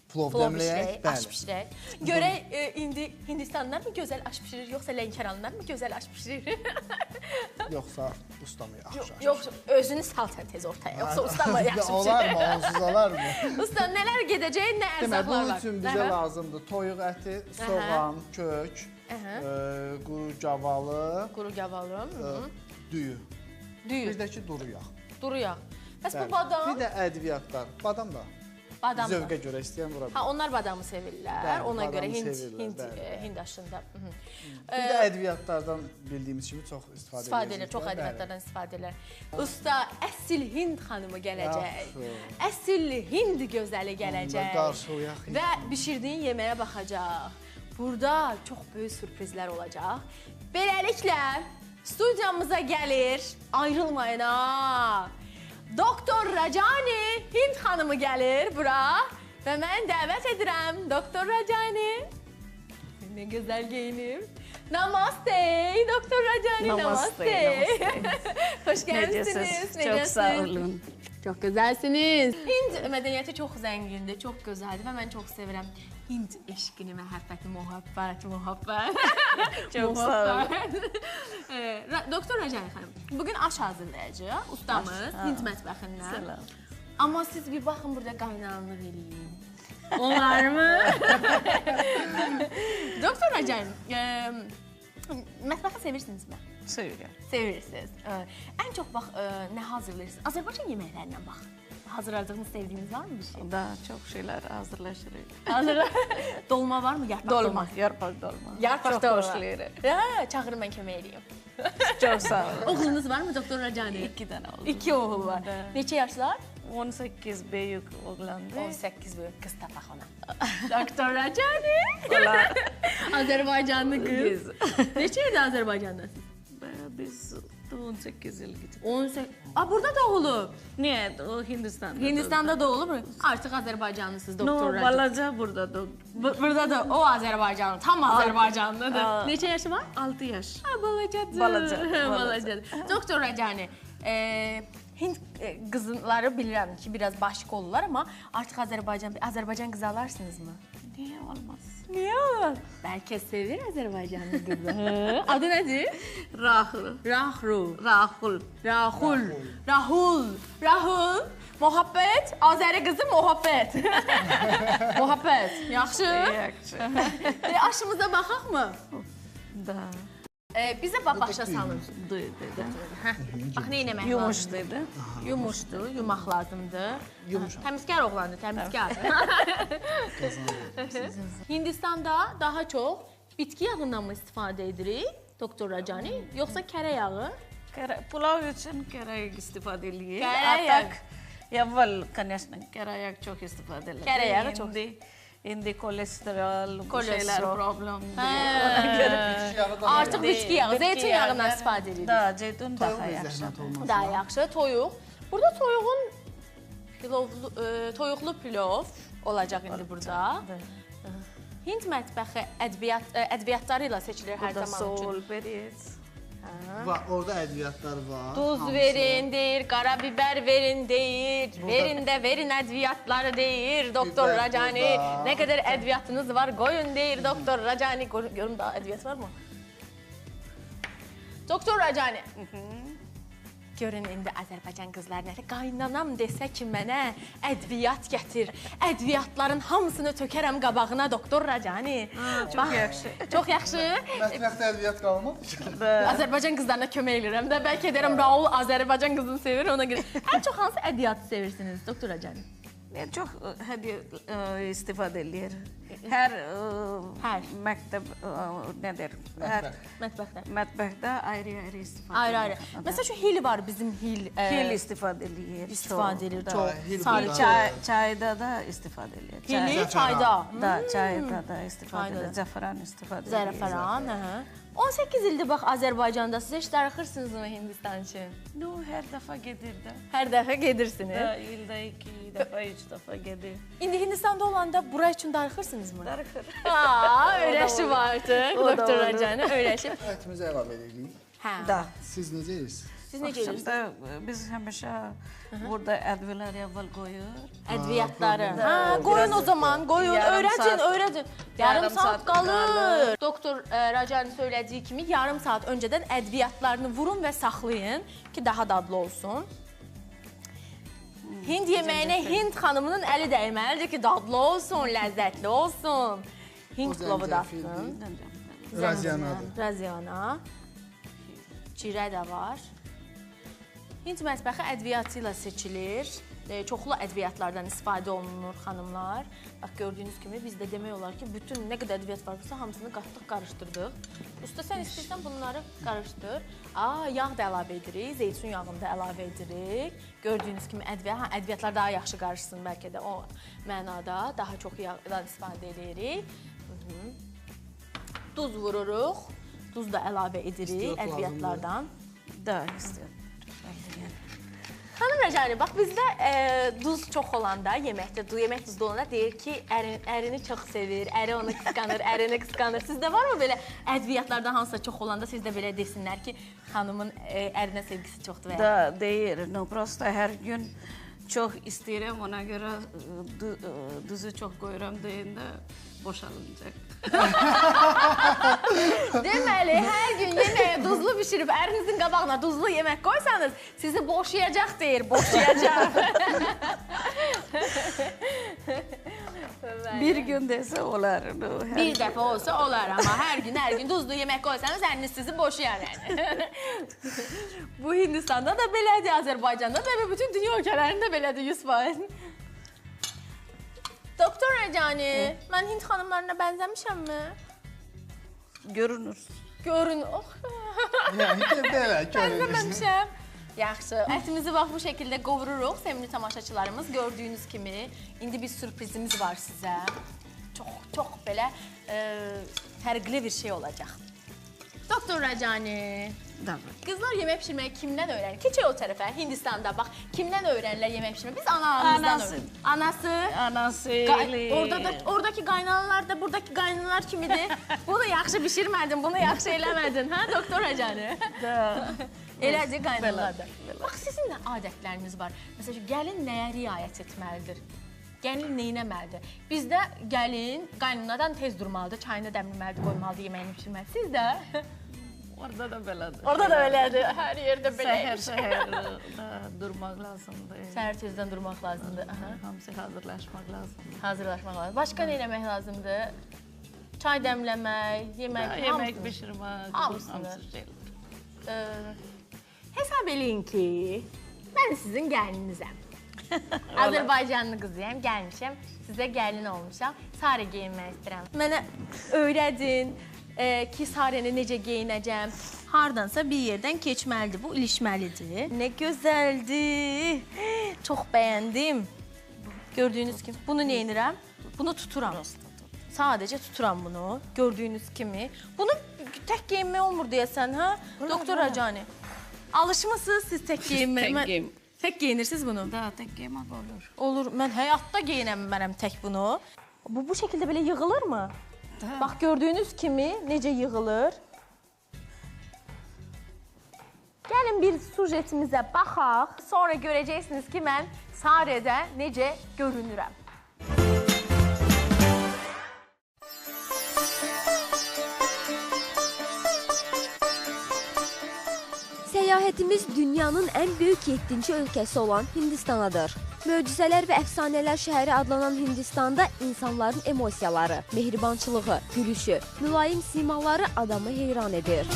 plov dəmləyək. Aş bişirək. Görək, indi Hindistanlılar mı gözəl aş bişirir, yoxsa Lənkəranlılar mı gözəl aş bişirir? Yoxsa ustamı yaxşı aş? Yox, özünü sal sən tez ortaya, yoxsa ustamı yaxşı bişirir. Olar mı, onsuz olar mı? Usta, nələr gedəcək, nə ərzaqlar var? Bunun üçün bizə lazımdır toyuq əti, soğan, kök, quru gavalı, düyü. Bir də ki, duru yağ. Duru yağ. Bəs bu badam? Bir də ədviyyatlar. Badam da. Badam da. Zövqə görə istəyən vura bilər. Ha, onlar badamı sevirlər. Ona görə Hind aşında. Bir də ədviyyatlardan bildiyimiz kimi çox istifadə edilir. Çox ədviyyatlardan istifadə edir. Usta, əsil Hind xanımı gələcək. Əsil Hind gözəli gələcək. Və bişirdiyin yeməyə baxacaq. Burada çox böyük sürprizlər olacaq. Beləliklə, studiyamıza gəlir, ayrılmayın ha. Doktor Rajani Hind xanımı gəlir bura və mən dəvət edirəm Doktor Rajani. Nə gözəl geyinir. Namaste Doktor Rajani, namaste. Xoş gəlmişsiniz. Çox sağ olun. Çox gözəlsiniz. Hind mədəniyyəti çox zəngindir, çox gözəldir və mən çox sevirəm. Hind eşqini, məhəbbəti, muhabbət. Çox sağ olun. Doktor Rajani xanım, bugün aş hazırlayacaq ustamız Hind mətbəxindən. Salam. Amma siz bir baxın burada qaynanlıq eləyin. Onlar mı? Doktor Rajani, mətbəxi sevirsinizmi? Sevirəm. Sevirsiniz. Ən çox bax, nə hazırlayırsınız? Azərbaycan yeməklərindən bax. Hazırladığınız, sevdiyiniz var mı bir şey? Daha çox şeylər hazırlaşırıq. Dolma var mı? Yarpaq Dolma, yarpaq dolma. Yarpaq dolma. Çox xoşlayırıq. Çağırın, mən kömək edeyim. Çox sağ olun. Oğlunuz var mı Doktor Rajani? 2 dənə oldu. 2 oğul var. Neçə yaşlar? 18 böyük oğlandı. 18 böyük qız tapaq ona. Doktor Rajani. Olar. Azərbaycanlı qız. Neçə ildir Azərbaycandasınız? Biz 18 il gittik. 18. Burada doğulub. Niyə? O Hindistan'da. Hindistanda doğulub mu? Artıq Azərbaycanlısınız Doktor Rajani. Balaca burada doğdu. Burada da o Azərbaycanlı, tam Azərbaycanlıdır. Neçə yaşı var? 6 yaş. Balacadır. Balaca. Doktor Rajani, Hind qızları bilirəm ki, biraz başqa olurlar, amma artıq Azərbaycan qızı alarsınızmı? Niyə olmaz? Niyə olur? Bəlkə sevir Azərbaycanlı qızı. Adı nədir? Rahul. Rahul. Muhabbət. Azəri qızı muhabbət. Muhabbət. Yaxşı. Yaxşı. Aşımıza baxaq mı? Da. Bizə başa salın. Duydu. Bax, nə eləmək lazım? Yumuşduydu. Yumuşdur, yumaq lazımdır. Təmizkar oğlandır, təmizkar. Hindistanda daha çox bitki yağından mı istifadə edirik, Doktor Rajani, yoxsa kərə yağı? Pulav üçün kərayaq istifadə edilir. Kərayaq. Əvvəl, конечно, kərayaq çox istifadə edilir. Kərayaq çox. İndi kolesterol, bu Kolesterol. şeylər problemdir. Artıq bitki yağı, zeytun yağından istifadə edirik. Da, zeytun daha Zəhmət yaxşı. olmaz. Daha yaxşı, toyuq. Burada toyuqlu pilov olacaq indi burada. Hind mətbəxi ədviyyatları ilə seçilir hər Burada zaman üçün. sol, periz. Va, orada ədviyyatlar var. Duz hamısı. verin deyir, qarabiber verin deyir, verin ədviyyatları deyir, doktor Biber Racani. burada. Nə qədər ədviyyatınız var, qoyun deyir doktor Racani. Görüm daha ədviyyat var mı? Doktor Racani. Görün indi Azərbaycan qızlarına qaynanam desə ki mənə ədviyyat gətir. Ədviyyatların hamısını tökərəm qabağına doktor Racani. Çox yaxşı. Çox yaxşı. Mətbəxdə ədviyyat qalmadı. Azərbaycan qızlarına kömək edirəm də. Bəlkə deyirəm Raul Azərbaycan qızını sevir, ona görə. Ən çox hansı ədiyyatı sevirsiniz, doktor Racani? Çox hədiyyə istifadə edilir. Hər məktəb nədir? Hər Mətbəxdə. mətbəxdə ayrı-ayrı istifadə Ayrı-ayrı. Məsələn, şu hil var bizim hil. Hil istifadə edilir. İstifadə edilir Da, çox. hil Sarı burada. Çayda da istifadə edilir. Hili çayda. Da, çayda da istifadə Çayda da. edilir. Zəfəran istifadə edilir. Zərəfəran, hə. 18 ildir bax Azərbaycanda siz heç darıxırsınızmı Hindistan üçün? No, hər dəfə gedir də. Hər dəfə gedirsiniz. İldə 2 dəfə, 3 dəfə gedir. İndi Hindistanda olanda bura üçün darıxırsınızmı? Darıxır. Öyrəşib artıq O da doktor olur. Racani, öyrəşib. Ətimizi əlavə edirik. Hə. Da. Siz necə yeyirsiniz? Siz necə edirsiniz? Axşamda biz həmişə burada ədviyyələri əvvəl qoyur. Ədviyyatları. Hə, qoyun o zaman, qoyun, yarım öyrətin, saat- öyrətin. Yarım yarım saat saat qalır. qalır. Doktor Racani söylədiyi kimi yarım saat öncədən ədviyyatlarını vurun və saxlayın ki, daha dadlı olsun. Hind yeməyinə Hind xanımının əli dəyməlidir ki, dadlı olsun, ləzzətli olsun. Hind O plovu da zəncəfildir. atsın. Razianadır. Raziana. Cirə də var. Hind mətbəxi ədviyyatı ilə seçilir. Çoxlu ədviyyatlardan istifadə olunur xanımlar. Bax gördüyünüz kimi bizdə demək olar ki, bütün nə qədər ədviyyat varsa hamısını qatdıq, qarışdırdıq. Usta sən istəyirsən bunları qarışdır. Yağ da əlavə edirik, zeytun yağını da əlavə edirik. Gördüyünüz kimi ədviyyatlar daha yaxşı qarışsın bəlkə də o mənada daha çox yağdan istifadə edirik. Duz vururuq. Duz da əlavə edirik ədviyyatlardan. Da, istəyir. Xanım Rəcani, bax bizdə duz çox olanda, yeməkdə, yemək duzlu olanda deyir ki, ərini çox sevir, əri onu qısqanır, ərini qısqanır. Sizdə varmı belə ədviyyatlardan hansısa çox olanda sizdə belə desinlər ki, xanımın ərinə sevgisi çoxdur və ya? Da, deyir. No, prosta hər gün çox istəyirəm, ona görə duzu çox qoyuram deyəndə boşalınacaq. Deməli, hər gün yeməyə duzlu bişirib ərinizin qabağına duzlu yemək qoysanız, sizi boşayacaq deyir, boşayacaq. Bir gün desə olar. Bir dəfə olsa olar, amma hər gün duzlu yemək qoysanız əriniz sizi boşayar yəni. Bu Hindistanda da belədir, Azərbaycanda da və bütün dünya ölkələrində belədir 100%. Doktor Rəcani, mən Hind xanımlarına bənzəmişəmmi? Görünür. Görün, Yəni belə görünür. bənzəməmişəm. Yaxşı, ətimizi bax bu şəkildə qovururuq, sevimli tamaşaçılarımız. Gördüyünüz kimi, indi bir sürprizimiz var sizə. Çox belə fərqli bir şey olacaq. Doktor Rəcani, qızlar yemək pişirməyi kimdən öyrənir? Keçək o tərəfə, Hindistanda bax, kimdən öyrənirlər yemək pişirməyi? Biz anamızdan öyrənir. Anası. Oradakı qaynanalar da buradakı qaynanalar kimidir. Bunu yaxşı bişirmədin, bunu yaxşı eləmədin, hə doktor Rəcani? Elədir qaynanalar da. Bax, sizin nə adətləriniz var? Məsələn, gəlin nəyə riayət etməlidir? Gəlin neynəməlidir? Bizdə gəlin qaynanadan tez durmalıdır, çayını dəmləməlidir, qoymalıdır, yeməyini pişirməlidir. Sizdə? Orada da belədir. Orada da belədir, hər yerdə beləymiş. Səhər durmaq lazımdır. Səhər tezdən durmaq lazımdır. Hamısı hazırlaşmaq lazımdır. Hazırlaşmaq lazımdır. Başqa nə eləmək lazımdır? Çay dəmləmək, yemək, Yemək bişirmək, hamısını. şeylər. Hesab eləyin ki, mən sizin gəlininizəm. Azərbaycanlı qızıyam, gəlmişəm, sizə gəlin olmuşam. Sarı geyinmək istəyirəm. Mənə öyrədin, ki Sarəni necə geyinəcəm. Hardansa bir yerdən keçməlidir, bu ilişməlidir. Nə gözəldir. Çox bəyəndim. Gördüyünüz kimi. Bunu nə edirəm? Bunu tuturam. Sadəcə tuturam bunu. Gördüyünüz kimi. Bunu tək geyinmək olmur deyəsən, hə? Doktor Racani. Alışmısınız siz tək geyinməyə? Tək geyinirsiniz bunu? Da, tək geyinmək olur. Olur. Mən həyatda geyinəmərəm tək bunu. Bu şəkildə belə yığılırmı? Da. Bax, gördüyünüz kimi necə yığılır. Gəlin bir sujetimizə baxaq. Sonra görəcəksiniz ki, mən Sarədə necə görünürəm. Səyahətimiz dünyanın ən böyük 7-ci ölkəsi olan Hindistanadır. Möcüzələr və əfsanələr şəhəri adlanan Hindistanda insanların emosiyaları, mehribançılığı, gülüşü, mülayim simaları adamı heyran edir.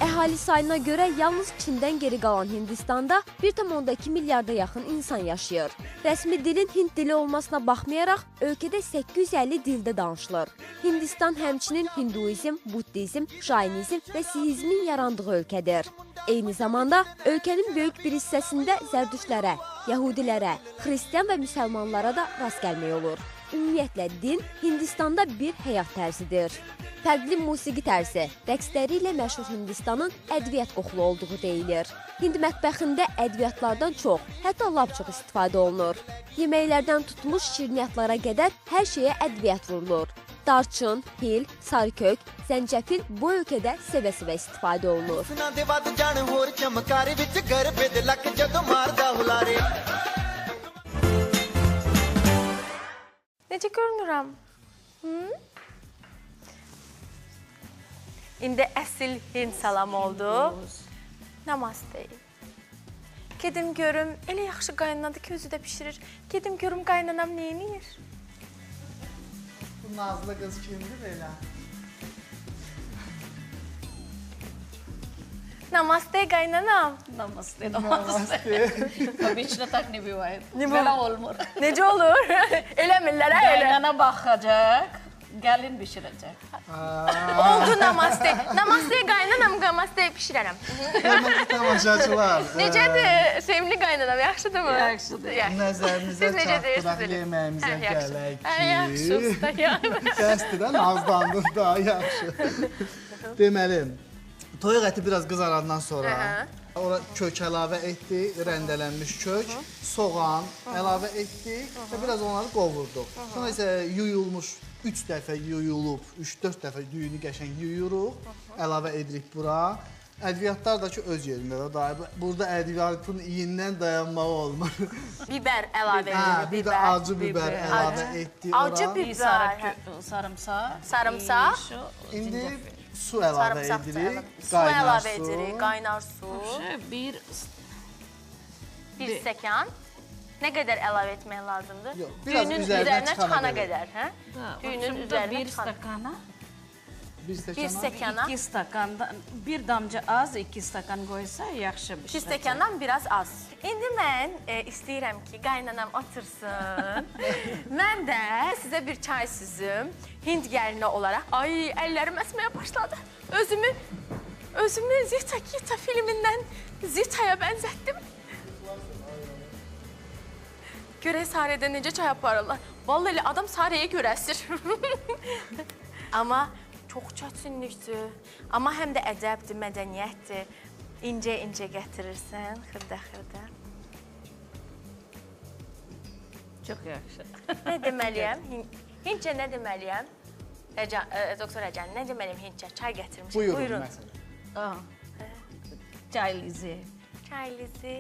Əhali sayına görə yalnız Çindən geri qalan Hindistanda 1,2 milyarda yaxın insan yaşayır. Rəsmi dilin Hind dili olmasına baxmayaraq, ölkədə 850 dildə danışılır. Hindistan həmçinin Hinduizm, Buddizm, Şainizm və Sihizmin yarandığı ölkədir. Eyni zamanda ölkənin böyük bir hissəsində Zərdüştlərə, Yahudilərə, Xristian və müsəlmanlara da rast gəlmək olur. Ümumiyyətlə, din Hindistanda bir həyat tərzidir. Fərqli musiqi tərzi, rəqsləri ilə məşhur Hindistanın ədviyyat qoxulu olduğu deyilir. Hind mətbəxində ədviyyatlardan çox, hətta lap çox istifadə olunur. Yeməklərdən tutmuş şirniyyatlara qədər hər şeyə ədviyyat vurulur. Darçın, hil, sarıkök, zəncəfil bu ölkədə sevə-sevə istifadə olunur. Necə görünürəm? İndi əsl Hind salam oldu. Namaste. Gedim görüm, elə yaxşı qaynanadı ki, özü də pişirir. Gedim görüm qaynanam nə edir? Bu nazlı qız kimdir belə? Namaste qaynanam. Namaste, namaste. Обычно так не бывает. Belə olmur. Necə olur? Eləmirlər, elə. Qaynana baxacaq, gəlin bişirəcək. Oldu namaste. Namaste qaynanam, namaste pişirərəm. Tamaşaçılar. Necədir? Sevimli qaynanam, yaxşıdırmı? Yaxşıdır. Nəzərinizə Siz necə çatdıraq deyirsiniz? yeməyimizə gələk ki. Yaxşı, usta, yəni. Dəstidən azlandın daha yaxşı. Deməli, toyuq əti biraz qızarandan sonra ora kök əlavə etdik, rəndələnmiş kök, soğan əlavə etdik və biraz onları qovurduq. Sonra isə yuyulmuş 3 dəfə yuyulub, 3-4 dəfə düyünü qəşəng yuyuruq, əlavə edirik bura. Ədviyyatlar da ki, öz yerində də. Burada ədviyyatın iyindən dayanmağı olmur. Bibər əlavə edirik. Bir də acı bibər əlavə etdik ora. Acı bibər. Sarımsaq. Sarımsaq. İndi su əlavə edirik, Su əlavə edirik, qaynar su. Bir Bir stəkan. Nə qədər əlavə etmək lazımdır? Yox, biraz Düyünün üzərinə çıxana qədər, hə? Düyünün üzərinə bir çıxana. stakana. Bir Bir stəkana. 2 stakandan, bir damcı az, 2 stakan qoysa yaxşı bişirəcək. 2 stəkandan biraz az. İndi mən istəyirəm ki, qaynanam otursun. Mən də sizə bir çay süzüm. Hind gəlini olaraq. Ay, əllərim əsməyə başladı. Özümü Zita Kita filmindən Zitaya bənzətdim. Görək Sarədə necə çay aparırlar. Vallahi adam Sarəyə görəsir. Amma çox çətinlikdir. Amma həm də ədəbdir, mədəniyyətdir. İncə-incə gətirirsən, xırda-xırda. Çox yaxşı. Nə deməliyəm? Hindcə nə deməliyəm? Doktor Rəcan, nə deməliyəm Hindcə? Çay gətirmişəm. Buyurun, məsələn. Çaylizi. Çaylizi.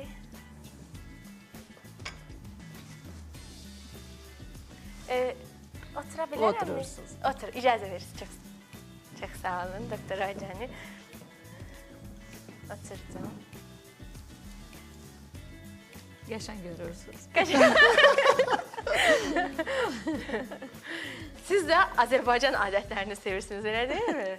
Otura bilərəmmi? Oturursunuz. Otur, icazə verirsiniz. Çox sağ olun, Doktor Rəcanı. Oturdum. Qəşəng görürsünüz. Siz de Azərbaycan adətlərini sevirsiniz, elə deyilmi?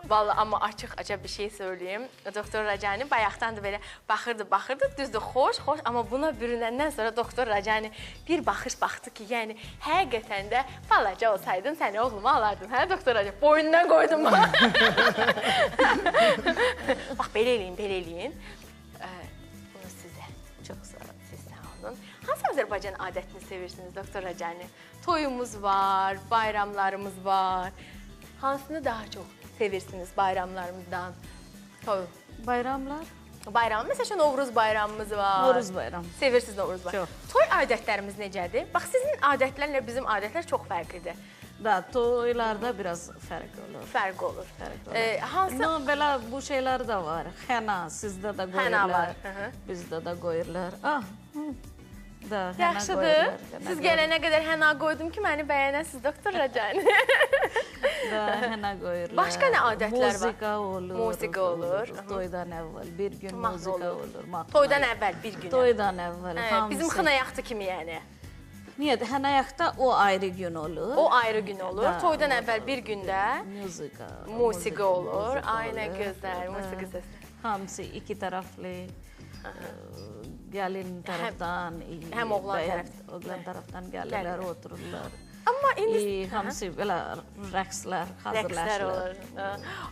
Vallahi amma açıq-açıq bir şey söyleyeyim. Doktor Racani bayaqdan da belə baxırdı, düzdür, xoş, amma buna bürünəndən sonra Doktor Racani bir baxış baxdı ki, yəni həqiqətən də balaca olsaydın səni oğluma alardın, hə Doktor Racani? Boynuna qoydum. Bax, belə eləyin. Bunu sizə çox sağ olun, siz sağ olun. Hansı Azərbaycan adətini sevirsiniz Doktor Racani? Toyumuz var, bayramlarımız var. Hansını daha çox sevirsiniz bayramlarımızdan? Toy. Bayramlar? Bayram, məsələn, Novruz bayramımız var. Novruz bayramı. Sevirsiniz Novruz bayramı. Toy adətlərimiz necədir? Bax, sizin adətlərlə bizim adətlər çox fərqlidir. Da, toylarda biraz fərq olur. Fərq olur. Hansı? No, belə bu şeylər də var. Xəna, sizdə də qoyurlar. Bizdə də qoyurlar. Yaxşıdır. Siz gələnə qədər həna qoydum ki, məni bəyənəsiniz, Doktor Racani. Həna qoyurlar. Başqa nə adətlər var? Musiqa olur. Toydan əvvəl bir gün musiqa olur. Toydan əvvəl bir gün. Toydan əvvəl. Bizim xınayaqdı kimi yəni. Niyə? Hənayaqda o ayrı gün olur. O ayrı gün olur. Toydan əvvəl bir gündə musiqa olur. Ay, nə gözəl, musiqi səsi. Hamısı iki tərəfli. Gəlin tərəfdən, həm oğlan tərəfdən gəlirlər, otururlar. Amma indi hamısı belə rəqslər hazırlaşırlar.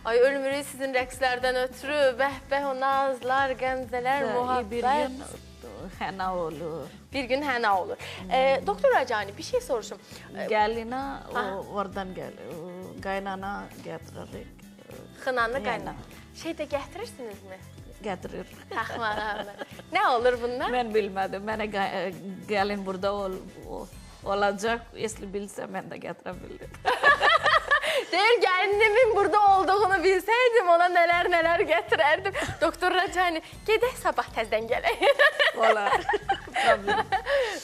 Ay, ölmürük sizin rəqslərdən ötürü. Bəh-bəh o nazlar, qəmzələr, muhabbət. Bir gün həna olur. Bir gün həna olur. Doktor Racani, bir şey soruşum. Gəlinə oradan gəlir. Qaynana gətiririk. Xınanı qaynana. Şey də gətirirsinizmi? Gətirir. Taxmalarla. Nə olur bunlar? Mən bilmədim. Mənə gəlin burada olacaq. Esli bilsə, mən də gətirə bildim. Deyir, gəlinimin burada olduğunu bilsəydim, ona nələr gətirərdim. Doktor Racani, gedək sabah təzdən gələk. Olar.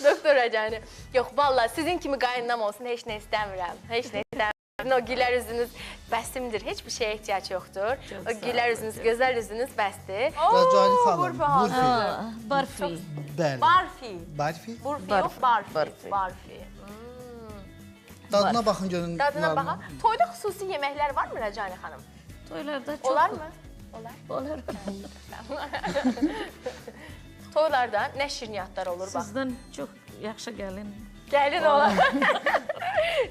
Doktor Racani, yox, vallahi sizin kimi qaynanam olsun, heç nə istəmirəm. Heç nə istəmirəm. O gülər üzünüz bəsimdir, heç bir şeyə ehtiyac yoxdur. O gülər üzünüz, gözəl üzünüz bəsdir. Racani xanım, Barfi. Bəli. Barfi. Barfi? Burfi yox, barfi. Dadına baxın, görün. Dadına baxın. Toyda xüsusi yeməklər varmı Racani xanım? Toylarda çox. Olar mı? Olar. Toylarda nə şirniyyatlar olur bax. Sizdən çox yaxşı gəlin. Gəlin olar.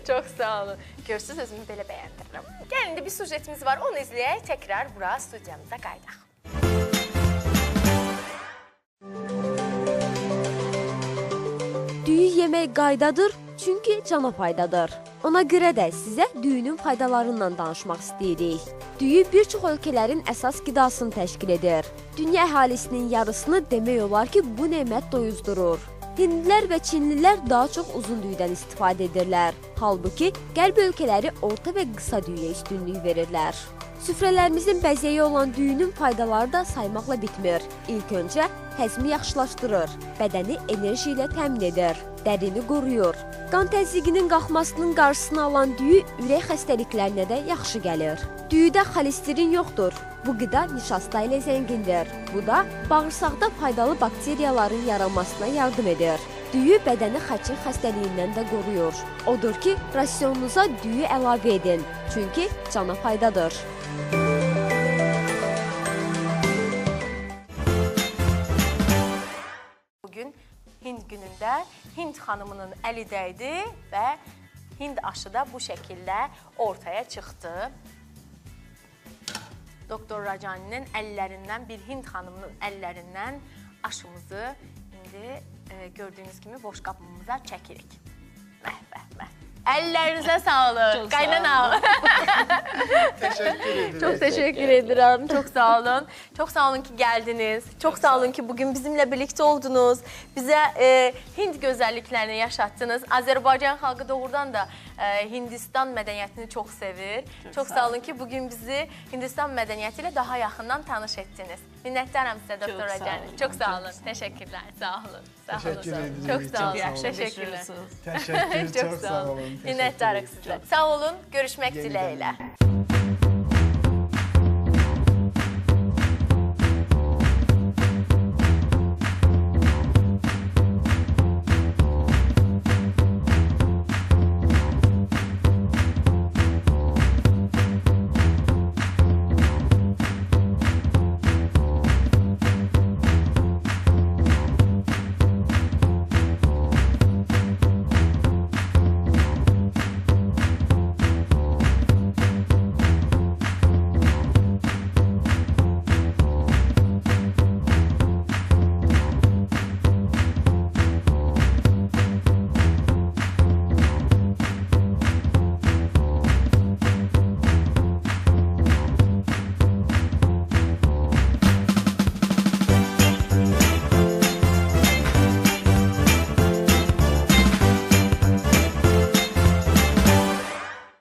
Çox sağ olun. Görürsünüz, özümü belə bəyəndirirəm. Gəlin, indi bir sujetimiz var, onu izləyək, təkrar bura studiyamıza qaydaq. Düyü yemək qaydadır, çünki cana faydadır. Ona görə də sizə düyünün faydalarından danışmaq istəyirik. Düyü bir çox ölkələrin əsas qidasını təşkil edir. Dünya əhalisinin yarısını demək olar ki, bu nemət doyuzdurur. Hindlilər və Çinlilər daha çox uzun düyüdən istifadə edirlər. Halbuki, qərb ölkələri orta və qısa düyüyə üstünlük verirlər. Süfrələrimizin bəzəyi olan düyünün faydaları da saymaqla bitmir. İlk öncə, həzmi yaxşılaşdırır, bədəni enerji ilə təmin edir, dərini qoruyur. Qan təzyiqinin qalxmasının qarşısını alan düyü ürək xəstəliklərinə də yaxşı gəlir. Düyüdə xolesterin yoxdur. Bu qida nişasta ilə zəngindir. Bu da bağırsaqda faydalı bakteriyaların yaranmasına yardım edir. Düyü bədəni xəçin xəstəliyindən də qoruyur. Odur ki, rasionunuza düyü əlavə edin. Çünki cana faydadır. Bugün Hind günündə Hind xanımının əli dəydi və Hind aşı da bu şəkildə ortaya çıxdı. Doktor Racani'nin əllərindən, bir Hind xanımının əllərindən aşımızı indi gördüyünüz kimi boşqabımıza çəkirik. Məh. Əllərinizə sağlıq. Qaynana. Teşekkür ederim. Çok teşekkür ederim. Çok sağ olun. Çok sağ olun ki geldiniz. Çok sağ olun ki bugün bizimle birlikte oldunuz. Bize Hind gözəlliklərini yaşattınız. Azərbaycan xalqı doğrudan da Hindistan mədəniyyətini çox sevir. Çok sağ olun ki bugün bizi Hindistan mədəniyyəti ilə daha yaxından tanış etdiniz. Minnətdaram sizə Doktor Racani. Çok sağ olun. Teşekkürler. Sağ olun. Teşekkür ederim. Çok sağ olun. Çok Teşekkürler. Teşekkür, çok sağ olun. Minnətdarıq sizə. Sağ olun. Görüşmək diləyilə.